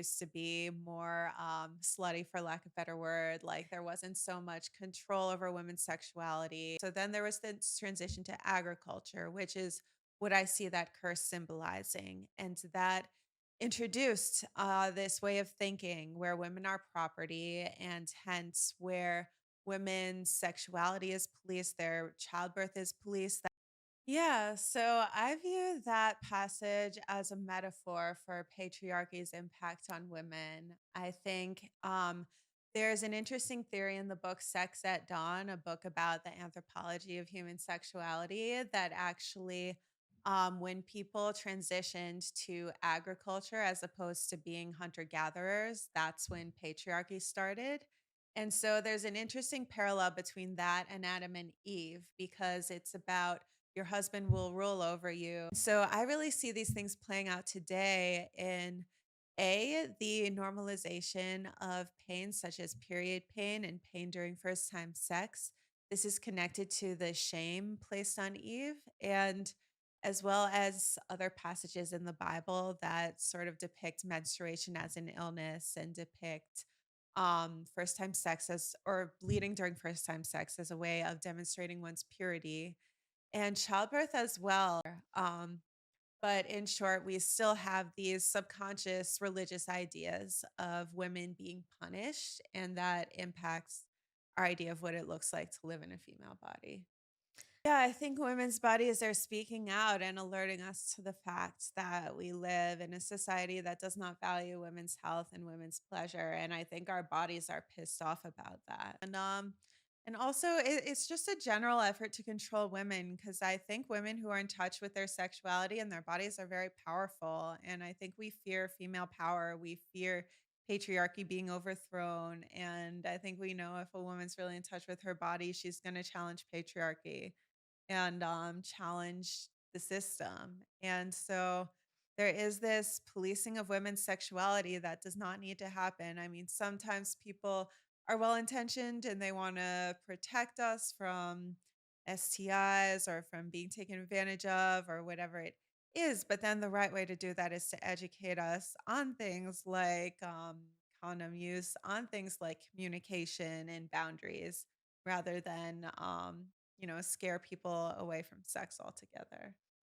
used to be more slutty, for lack of a better word. Like there wasn't so much control over women's sexuality. So then there was this transition to agriculture, which is what I see that curse symbolizing. And that introduced this way of thinking where women are property and hence where women's sexuality is policed, their childbirth is policed. Yeah, so I view that passage as a metaphor for patriarchy's impact on women. I think there's an interesting theory in the book Sex at Dawn, a book about the anthropology of human sexuality, that actually, when people transitioned to agriculture as opposed to being hunter gatherers, that's when patriarchy started. And so there's an interesting parallel between that and Adam and Eve because it's about your husband will rule over you. So I really see these things playing out today in the normalization of pain, such as period pain and pain during first time sex. This is connected to the shame placed on Eve, and as well as other passages in the Bible that sort of depict menstruation as an illness and depict first time sex as or bleeding during first time sex as a way of demonstrating one's purity and childbirth as well. But in short, we still have these subconscious religious ideas of women being punished, and that impacts our idea of what it looks like to live in a female body. Yeah, I think women's bodies are speaking out and alerting us to the fact that we live in a society that does not value women's health and women's pleasure. And I think our bodies are pissed off about that. And also it's just a general effort to control women because I think women who are in touch with their sexuality and their bodies are very powerful. And I think we fear female power. We fear patriarchy being overthrown. And I think we know if a woman's really in touch with her body, she's going to challenge patriarchy and challenge the system. And so there is this policing of women's sexuality that does not need to happen. I mean, sometimes people are well intentioned and they want to protect us from STIs or from being taken advantage of or whatever it is. But then the right way to do that is to educate us on things like condom use, on things like communication and boundaries rather than scare people away from sex altogether.